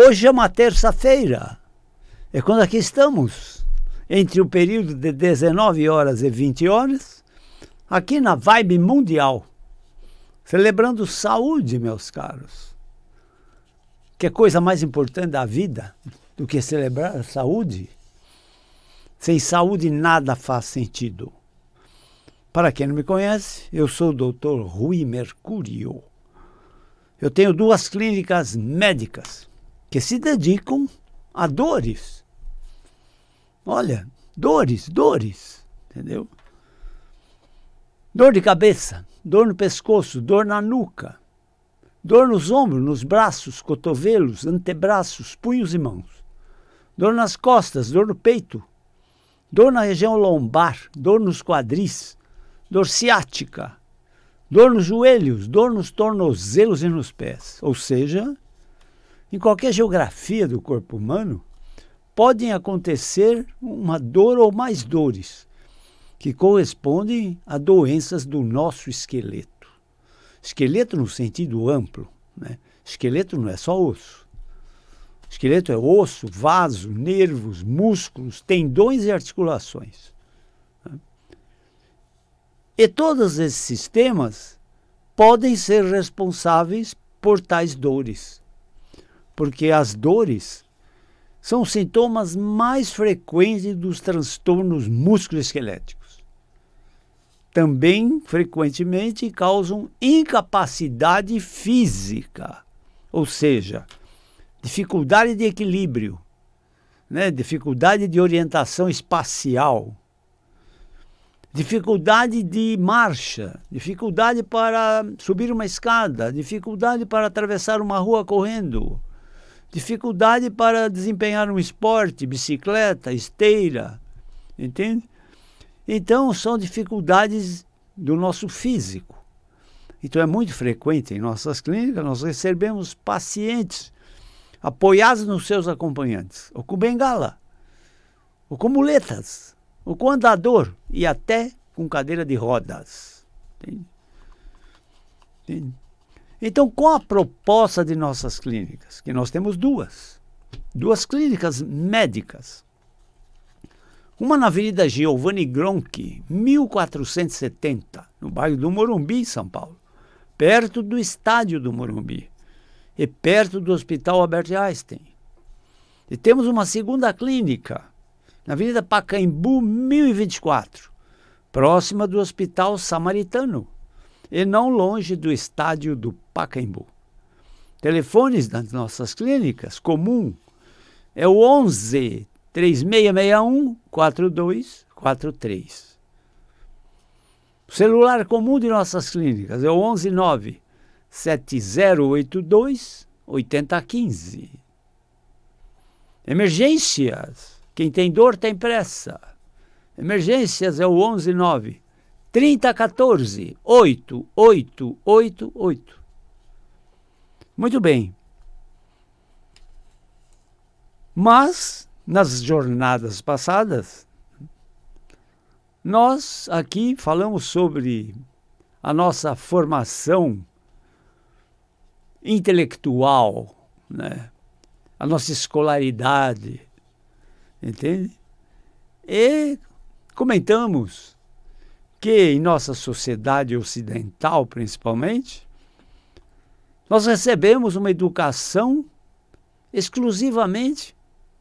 Hoje é uma terça-feira. É quando aqui estamos, entre o período de 19 horas e 20 horas, aqui na Vibe Mundial, celebrando saúde, meus caros. Que coisa mais importante da vida do que celebrar a saúde? Sem saúde nada faz sentido. Para quem não me conhece, eu sou o Dr. Rui Mercúrio. Eu tenho 2 clínicas médicas que se dedicam a dores. Olha, dores, entendeu? Dor de cabeça, dor no pescoço, dor na nuca, dor nos ombros, nos braços, cotovelos, antebraços, punhos e mãos. Dor nas costas, dor no peito, dor na região lombar, dor nos quadris, dor ciática, dor nos joelhos, dor nos tornozelos e nos pés. Ou seja, em qualquer geografia do corpo humano, podem acontecer uma dor ou mais dores, que correspondem a doenças do nosso esqueleto. Esqueleto no sentido amplo, né? Esqueleto não é só osso. Esqueleto é osso, vaso, nervos, músculos, tendões e articulações. E todos esses sistemas podem ser responsáveis por tais dores, porque as dores são os sintomas mais frequentes dos transtornos musculoesqueléticos. Também, frequentemente, causam incapacidade física, ou seja, dificuldade de equilíbrio, né? Dificuldade de orientação espacial, dificuldade de marcha, dificuldade para subir uma escada, dificuldade para atravessar uma rua correndo, dificuldade para desempenhar um esporte, bicicleta, esteira, entende? Então, são dificuldades do nosso físico. Então, é muito frequente em nossas clínicas, nós recebemos pacientes apoiados nos seus acompanhantes, ou com bengala, ou com muletas, ou com andador, e até com cadeira de rodas. Entende? Entende? Então, qual a proposta de nossas clínicas? Que nós temos duas clínicas médicas. Uma na Avenida Giovanni Gronchi, 1470, no bairro do Morumbi, São Paulo, perto do estádio do Morumbi e perto do Hospital Albert Einstein. E temos uma segunda clínica na Avenida Pacaembu, 1024, próxima do Hospital Samaritano e não longe do estádio do Pacaembu. Telefones das nossas clínicas, comum, é o 11 3661 4243. O celular comum de nossas clínicas é o 11 9 7082 8015. Emergências, quem tem dor tem pressa. Emergências é o 11 9 3014 8888. Muito bem. Mas, nas jornadas passadas, nós aqui falamos sobre a nossa formação intelectual, né? A nossa escolaridade, entende? E comentamos que em nossa sociedade ocidental, principalmente, nós recebemos uma educação exclusivamente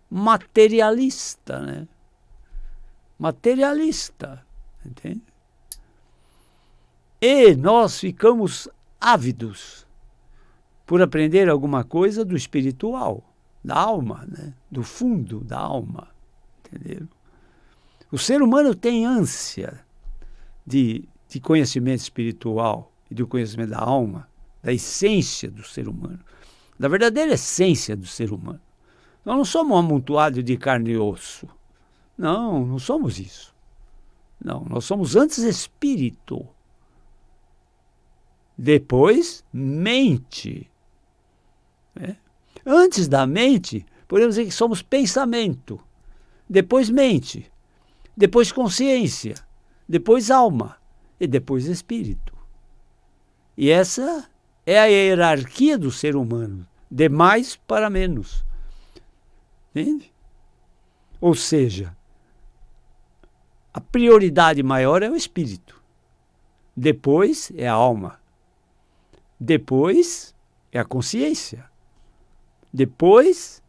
materialista, né? Materialista, entende? E nós ficamos ávidos por aprender alguma coisa do espiritual, da alma, né? Do fundo da alma, entendeu? O ser humano tem ânsia de conhecimento espiritual e do conhecimento da alma, da essência do ser humano, da verdadeira essência do ser humano. Nós não somos um amontoado de carne e osso. Não, não somos isso. Não, nós somos antes espírito. Depois, mente. Né? Antes da mente, podemos dizer que somos pensamento. Depois mente. Depois consciência. Depois alma. E depois espírito. E essa é a hierarquia do ser humano. De mais para menos. Entende? Ou seja, a prioridade maior é o espírito. Depois é a alma. Depois é a consciência. Depois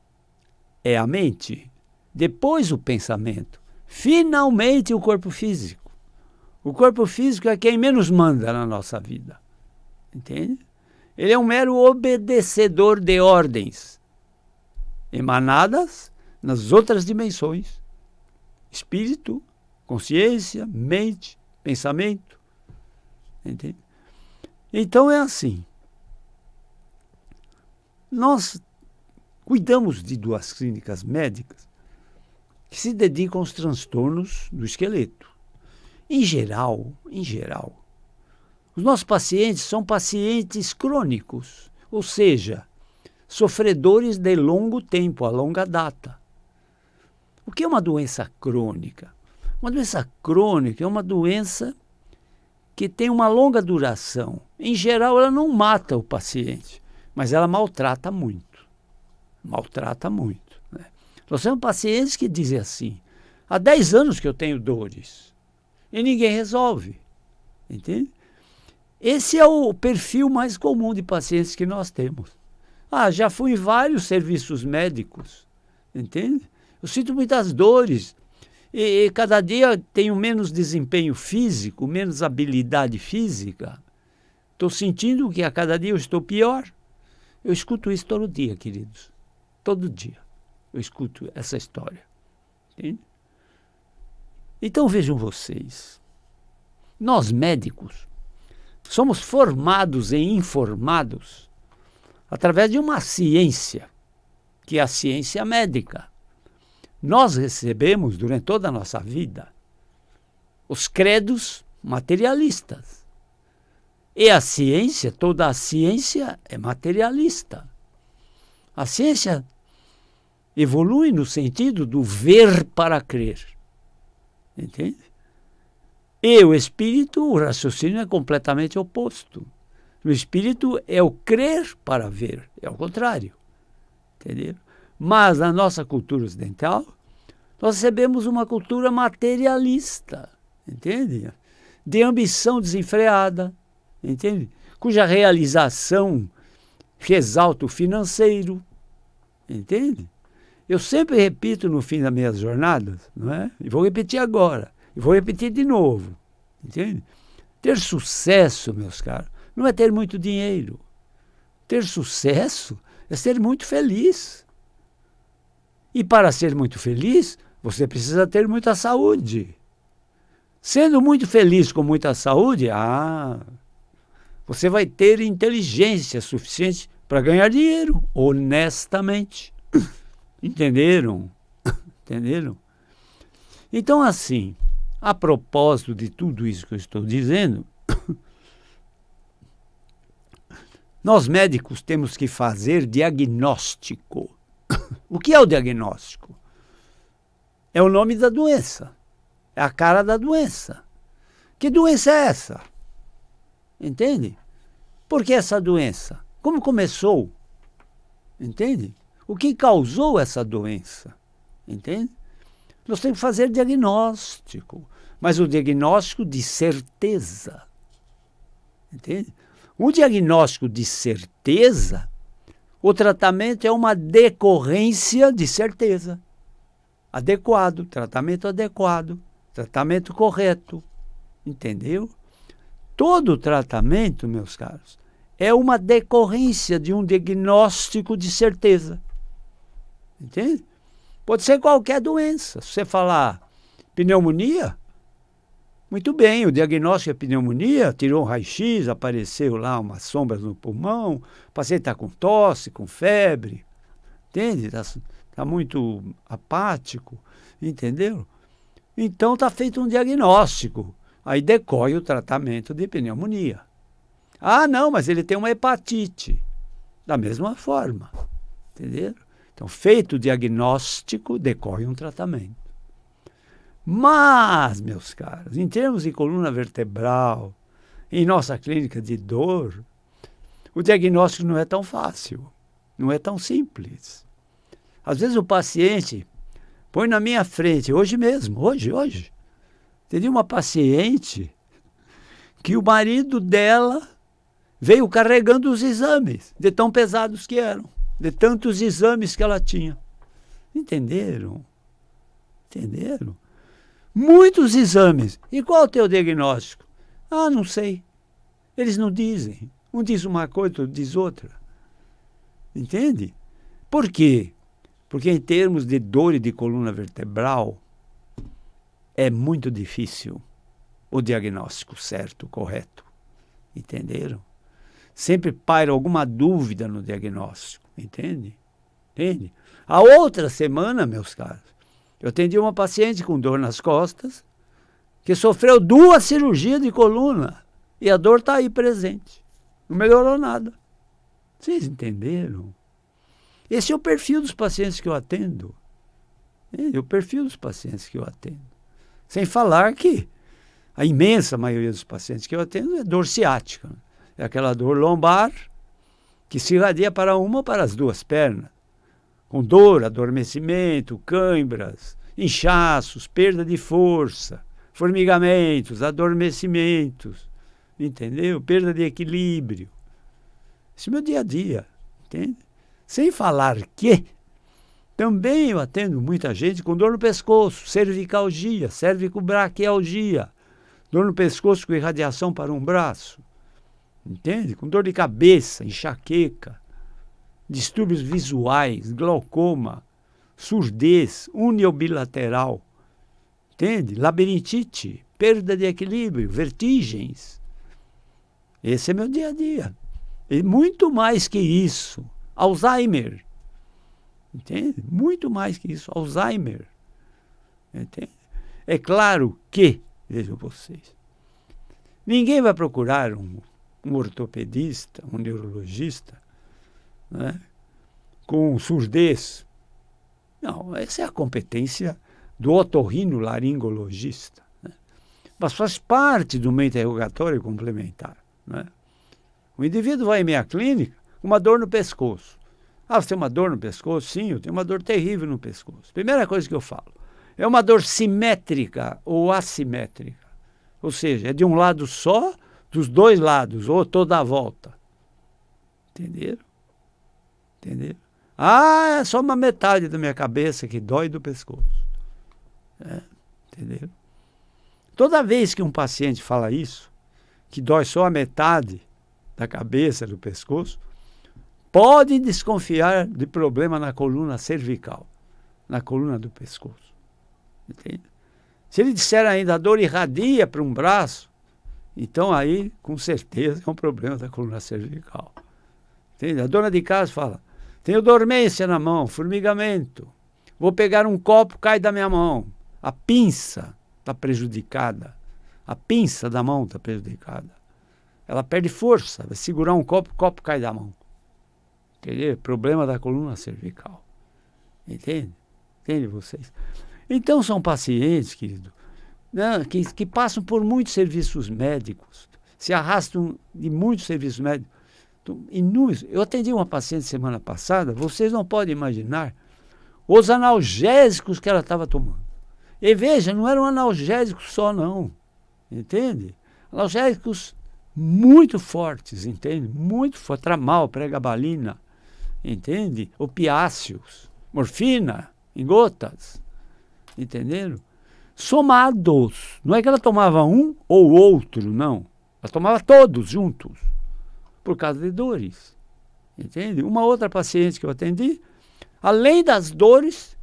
é a mente. Depois o pensamento. Finalmente o corpo físico. O corpo físico é quem menos manda na nossa vida. Entende? Ele é um mero obedecedor de ordens emanadas nas outras dimensões. Espírito, consciência, mente, pensamento. Entende? Então é assim. Nós cuidamos de 2 clínicas médicas que se dedicam aos transtornos do esqueleto. Em geral, os nossos pacientes são pacientes crônicos, ou seja, sofredores de longo tempo, a longa data. O que é uma doença crônica? Uma doença crônica é uma doença que tem uma longa duração. Em geral, ela não mata o paciente, mas ela maltrata muito. Maltrata muito. Né? Nós temos pacientes que dizem assim, há 10 anos que eu tenho dores e ninguém resolve. Entende? Esse é o perfil mais comum de pacientes que nós temos. Já fui em vários serviços médicos, entende? Eu sinto muitas dores e cada dia tenho menos desempenho físico, menos habilidade física. Estou sentindo que a cada dia eu estou pior. Eu escuto isso todo dia, queridos. Todo dia eu escuto essa história. Entende? Então vejam vocês, nós médicos somos formados e informados através de uma ciência, que é a ciência médica. Nós recebemos, durante toda a nossa vida, os credos materialistas. E a ciência, toda a ciência é materialista. A ciência evolui no sentido do ver para crer. Entende? E o espírito, o raciocínio é completamente oposto. O espírito é o crer para ver, é o contrário. Entendeu? Mas na nossa cultura ocidental, nós recebemos uma cultura materialista, entende? De ambição desenfreada, entende? Cuja realização exalta o financeiro, entende? Eu sempre repito no fim das minhas jornadas, não é? E vou repetir agora, e vou repetir de novo, entende? Ter sucesso, meus caros, não é ter muito dinheiro. Ter sucesso é ser muito feliz. E para ser muito feliz, você precisa ter muita saúde. Sendo muito feliz com muita saúde, você vai ter inteligência suficiente para ganhar dinheiro, honestamente. Entenderam? Entenderam? Então, assim, a propósito de tudo isso que eu estou dizendo, nós médicos temos que fazer diagnóstico. O que é o diagnóstico? É o nome da doença. É a cara da doença. Que doença é essa? Entende? Por que essa doença? Como começou? Entende? O que causou essa doença? Entende? Nós temos que fazer diagnóstico. Mas o diagnóstico de certeza. Entende? Um diagnóstico de certeza, o tratamento é uma decorrência de certeza. Adequado, tratamento correto. Entendeu? Todo tratamento, meus caros, é uma decorrência de um diagnóstico de certeza. Entende? Pode ser qualquer doença. Se você falar pneumonia, muito bem, o diagnóstico é pneumonia, tirou um raio-x, apareceu lá umas sombras no pulmão, o paciente está com tosse, com febre, entende? Está muito apático, entendeu? Então está feito um diagnóstico, aí decorre o tratamento de pneumonia. Não, mas ele tem uma hepatite, da mesma forma, entendeu? Então, feito o diagnóstico, decorre um tratamento. Mas, meus caros, em termos de coluna vertebral, em nossa clínica de dor, o diagnóstico não é tão fácil, não é tão simples. Às vezes o paciente põe na minha frente, hoje mesmo, hoje. Teria uma paciente que o marido dela veio carregando os exames, de tão pesados que eram, de tantos exames que ela tinha. Entenderam? Entenderam? Muitos exames. E qual é o teu diagnóstico? Ah, não sei. Eles não dizem. Um diz uma coisa, outro diz outra. Entende? Por quê? Porque em termos de dor e de coluna vertebral, é muito difícil o diagnóstico certo, correto. Entenderam? Sempre paira alguma dúvida no diagnóstico. Entende? Entende? A outra semana, meus caros, eu atendi uma paciente com dor nas costas que sofreu 2 cirurgias de coluna e a dor está aí presente. Não melhorou nada. Vocês entenderam? Esse é o perfil dos pacientes que eu atendo. É o perfil dos pacientes que eu atendo. Sem falar que a imensa maioria dos pacientes que eu atendo é dor ciática. É aquela dor lombar que se irradia para uma ou para as 2 pernas. Com dor, adormecimento, cãibras, inchaços, perda de força, formigamentos, adormecimentos, entendeu? Perda de equilíbrio. Esse é o meu dia a dia, entende? Sem falar que também eu atendo muita gente com dor no pescoço, cervicalgia, cervicobraquialgia, dor no pescoço com irradiação para um braço, entende? Com dor de cabeça, enxaqueca, distúrbios visuais, glaucoma, surdez, uniobilateral, entende? Labirintite, perda de equilíbrio, vertigens. Esse é meu dia a dia. E muito mais que isso, Alzheimer. Entende? Muito mais que isso, Alzheimer. Entende? É claro que, vejam vocês, ninguém vai procurar um ortopedista, um neurologista, né, com surdez. Não, essa é a competência do otorrinolaringologista. Né? Mas faz parte do meu interrogatório complementar. Né? O indivíduo vai em minha clínica com uma dor no pescoço. Ah, você tem uma dor no pescoço? Sim, eu tenho uma dor terrível no pescoço. Primeira coisa que eu falo, é uma dor simétrica ou assimétrica? Ou seja, é de um lado só, dos 2 lados, ou toda a volta. Entenderam? Entenderam? Ah, é só uma metade da minha cabeça que dói do pescoço. É, entenderam? Toda vez que um paciente fala isso, que dói só a metade da cabeça, do pescoço, pode desconfiar de problema na coluna cervical, na coluna do pescoço. Entende? Se ele disser ainda a dor irradia para um braço, então aí, com certeza, é um problema da coluna cervical. Entende? A dona de casa fala, tenho dormência na mão, formigamento, vou pegar um copo, cai da minha mão, a pinça está prejudicada, a pinça da mão está prejudicada. Ela perde força, vai segurar um copo, o copo cai da mão. Entendeu? Problema da coluna cervical. Entende? Entende vocês? Então são pacientes, querido, né, que passam por muitos serviços médicos, se arrastam de muitos serviços médicos. Inúmeros. Eu atendi uma paciente semana passada, vocês não podem imaginar os analgésicos que ela estava tomando. E veja, não eram analgésicos só não, entende? Analgésicos muito fortes, entende? Muito fortes, tramal, pregabalina, entende? Opiáceos, morfina em gotas, entenderam? Somados, não é que ela tomava um ou outro, não. Ela tomava todos juntos, por causa de dores, entende? Uma outra paciente que eu atendi, além das dores,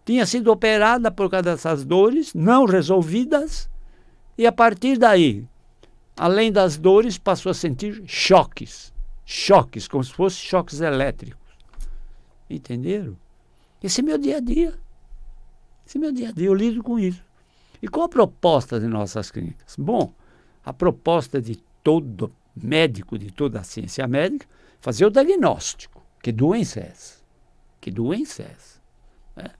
tinha sido operada por causa dessas dores, não resolvidas, e a partir daí, além das dores, passou a sentir choques, como se fossem choques elétricos. Entenderam? Esse é meu dia a dia. Esse é meu dia a dia, eu lido com isso. E qual a proposta de nossas clínicas? Bom, a proposta de todo médico, de toda a ciência médica, fazer o diagnóstico. Que doença é essa? Que doença é essa? É.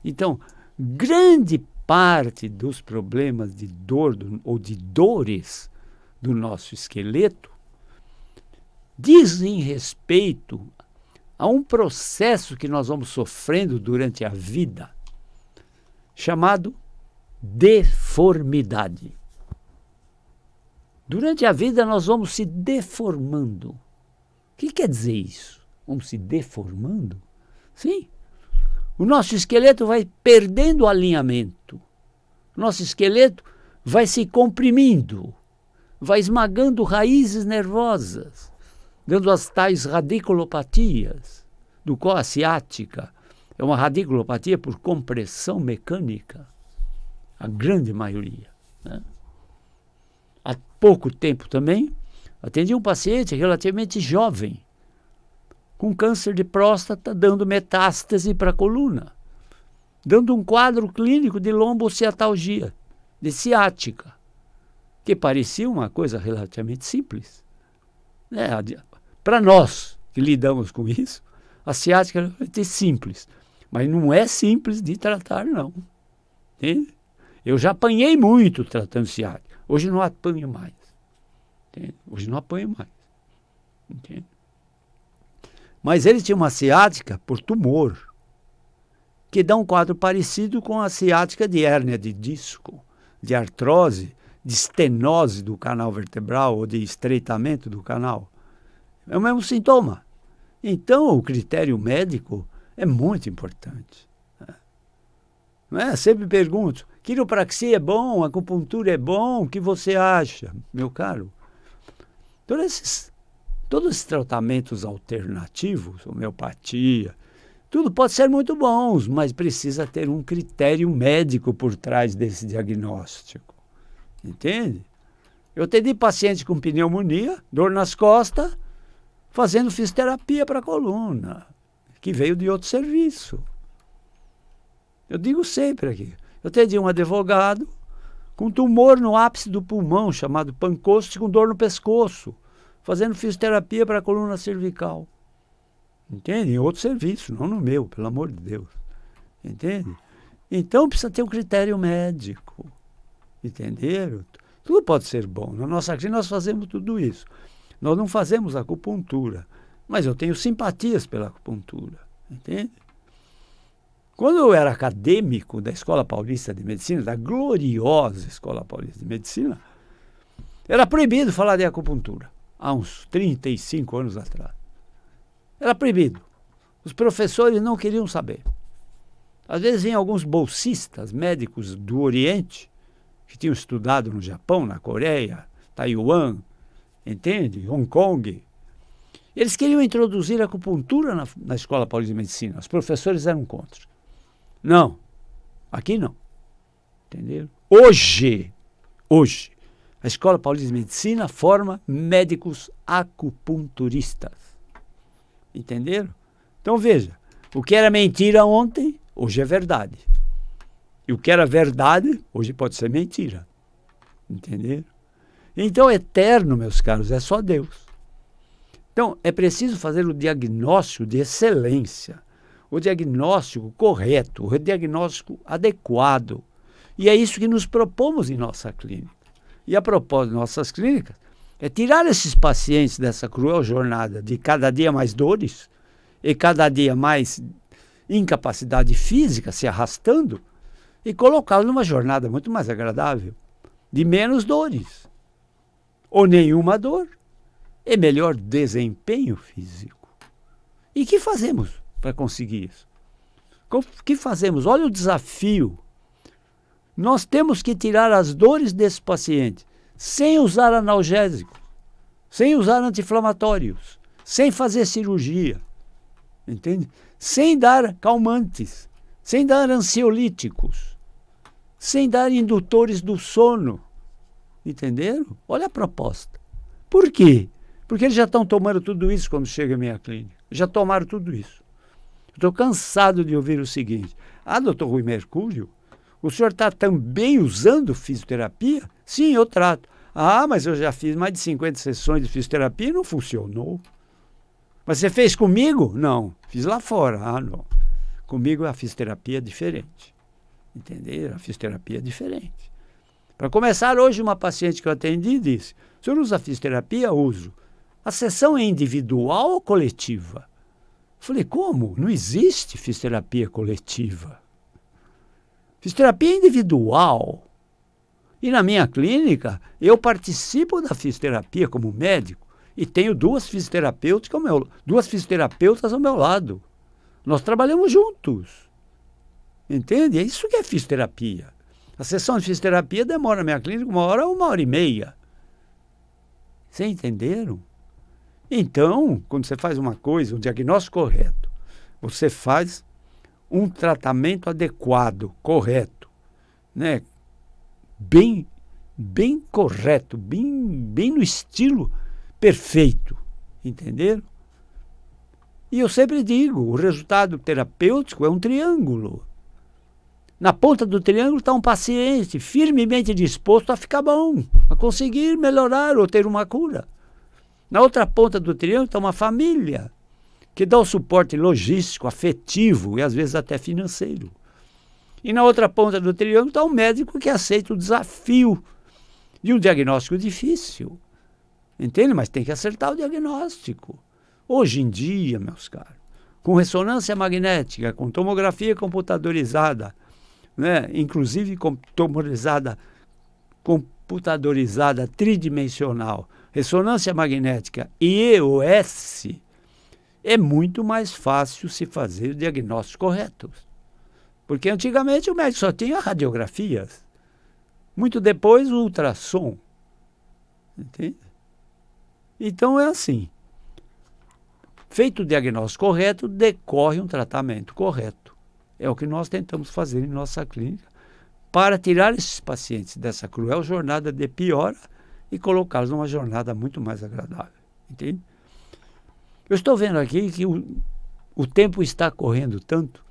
Então, grande parte dos problemas de dor ou de dores do nosso esqueleto dizem respeito Há um processo que nós vamos sofrendo durante a vida, chamado deformidade. Durante a vida nós vamos se deformando. O que quer dizer isso? Vamos se deformando? Sim. O nosso esqueleto vai perdendo o alinhamento. O nosso esqueleto vai se comprimindo, vai esmagando raízes nervosas, dando as tais radiculopatias, do qual a ciática é uma radiculopatia por compressão mecânica, a grande maioria, né? Há pouco tempo também, atendi um paciente relativamente jovem, com câncer de próstata, dando metástase para a coluna, dando um quadro clínico de lombociatalgia, de ciática, que parecia uma coisa relativamente simples. Para nós que lidamos com isso, a ciática é relativamente simples, mas não é simples de tratar, não. Entende? Eu já apanhei muito tratando ciática. Hoje não apanho mais. Entende? Hoje não apanho mais. Entende? Mas ele tinha uma ciática por tumor, que dá um quadro parecido com a ciática de hérnia de disco, de artrose, de estenose do canal vertebral ou de estreitamento do canal. É o mesmo sintoma. Então, o critério médico é muito importante. Sempre pergunto, quiropraxia é bom, acupuntura é bom, o que você acha, meu caro? Todos esses tratamentos alternativos, homeopatia, tudo pode ser muito bons, mas precisa ter um critério médico por trás desse diagnóstico. Entende? Eu atendi paciente com pneumonia, dor nas costas, fazendo fisioterapia para a coluna, que veio de outro serviço. Eu digo sempre aqui, eu atendi um advogado com tumor no ápice do pulmão, chamado pancreas, com dor no pescoço, fazendo fisioterapia para a coluna cervical. Entende? Em outro serviço, não no meu, pelo amor de Deus. Entende? Então precisa ter um critério médico. Entenderam? Tudo pode ser bom. Na nossa clínica nós fazemos tudo isso. Nós não fazemos acupuntura, mas eu tenho simpatias pela acupuntura. Entende? Quando eu era acadêmico da Escola Paulista de Medicina, da gloriosa Escola Paulista de Medicina, era proibido falar de acupuntura, há uns 35 anos atrás. Era proibido. Os professores não queriam saber. Às vezes vinham alguns bolsistas, médicos do Oriente, que tinham estudado no Japão, na Coreia, Taiwan, entende? Hong Kong. Eles queriam introduzir a acupuntura na Escola Paulista de Medicina. Os professores eram contra. Não, aqui não. Entenderam? Hoje, a Escola Paulista de Medicina forma médicos acupunturistas. Entenderam? Então veja, o que era mentira ontem, hoje é verdade. E o que era verdade, hoje pode ser mentira. Entenderam? Então, eterno, meus caros, é só Deus. Então, é preciso fazer o diagnóstico de excelência, o diagnóstico correto, o diagnóstico adequado. E é isso que nos propomos em nossa clínica. E a propósito de nossas clínicas, é tirar esses pacientes dessa cruel jornada de cada dia mais dores e cada dia mais incapacidade física se arrastando e colocá-los numa jornada muito mais agradável, de menos dores, ou nenhuma dor, e melhor desempenho físico. E o que fazemos para conseguir isso? O que fazemos? Olha o desafio. Nós temos que tirar as dores desse paciente sem usar analgésico, sem usar anti-inflamatórios, sem fazer cirurgia, entende? Sem dar calmantes, sem dar ansiolíticos, sem dar indutores do sono. Entenderam? Olha a proposta. Por quê? Porque eles já estão tomando tudo isso quando chega à minha clínica. Já tomaram tudo isso. Estou cansado de ouvir o seguinte: doutor Rui Mercúrio, o senhor está também usando fisioterapia? Sim, eu trato. Mas eu já fiz mais de 50 sessões de fisioterapia e não funcionou. Mas você fez comigo? Não. Fiz lá fora. Não. Comigo a fisioterapia é diferente. Entenderam? A fisioterapia é diferente. Para começar, hoje uma paciente que eu atendi disse: o senhor usa fisioterapia? Uso. A sessão é individual ou coletiva? Falei, como? Não existe fisioterapia coletiva. Fisioterapia é individual. E na minha clínica, eu participo da fisioterapia como médico e tenho duas fisioterapeutas ao meu lado. Nós trabalhamos juntos. Entende? É isso que é fisioterapia. A sessão de fisioterapia demora na minha clínica 1 hora e meia. Vocês entenderam? Então, quando você faz uma coisa, um diagnóstico correto, você faz um tratamento adequado, correto, né? Bem correto, bem no estilo perfeito, entenderam? E eu sempre digo, o resultado terapêutico é um triângulo. Na ponta do triângulo está um paciente firmemente disposto a ficar bom, a conseguir melhorar ou ter uma cura. Na outra ponta do triângulo está uma família que dá o suporte logístico, afetivo e às vezes até financeiro. E na outra ponta do triângulo está um médico que aceita o desafio de um diagnóstico difícil. Entende? Mas tem que acertar o diagnóstico. Hoje em dia, meus caros, com ressonância magnética, com tomografia computadorizada, né? Inclusive computadorizada tridimensional, ressonância magnética e EOS, é muito mais fácil se fazer diagnósticos corretos. Porque antigamente o médico só tinha radiografias. Muito depois o ultrassom. Entende? Então é assim. Feito o diagnóstico correto, decorre um tratamento correto. É o que nós tentamos fazer em nossa clínica para tirar esses pacientes dessa cruel jornada de piora e colocá-los numa jornada muito mais agradável. Entende? Eu estou vendo aqui que o tempo está correndo tanto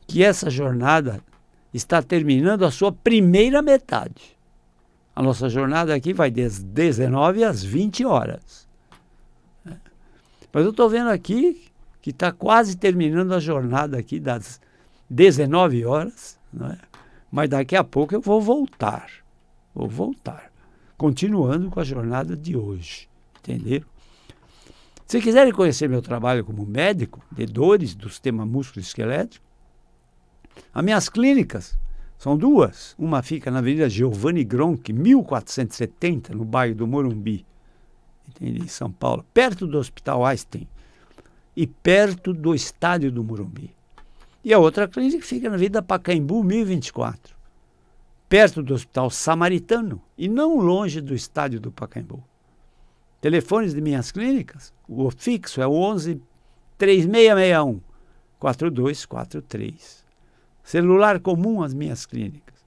que essa jornada está terminando a sua primeira metade. A nossa jornada aqui vai das 19 às 20 horas. Mas eu estou vendo aqui que está quase terminando a jornada aqui das 19 horas, não é? Mas daqui a pouco eu vou voltar, continuando com a jornada de hoje, entenderam? Se quiserem conhecer meu trabalho como médico de dores do sistema músculo-esquelético, as minhas clínicas são duas. Uma fica na Avenida Giovanni Gronchi, 1470, no bairro do Morumbi, em São Paulo, perto do Hospital Einstein e perto do estádio do Morumbi. E a outra clínica fica na Avenida Pacaembu, 1024, perto do Hospital Samaritano e não longe do estádio do Pacaembu. Telefones de minhas clínicas, o fixo é o 11 3661 4243. Celular comum às minhas clínicas,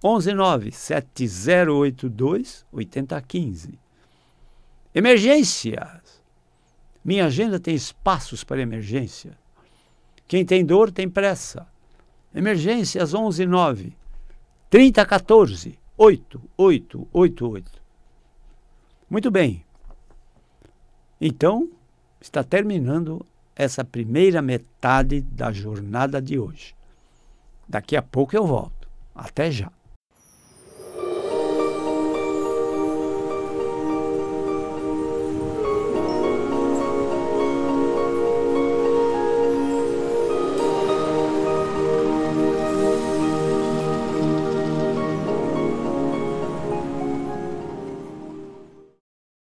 11 7082 8015. Emergências. Minha agenda tem espaços para emergência. Quem tem dor tem pressa. Emergências 11 3014 8888. Muito bem. Então, está terminando essa primeira metade da jornada de hoje. Daqui a pouco eu volto. Até já.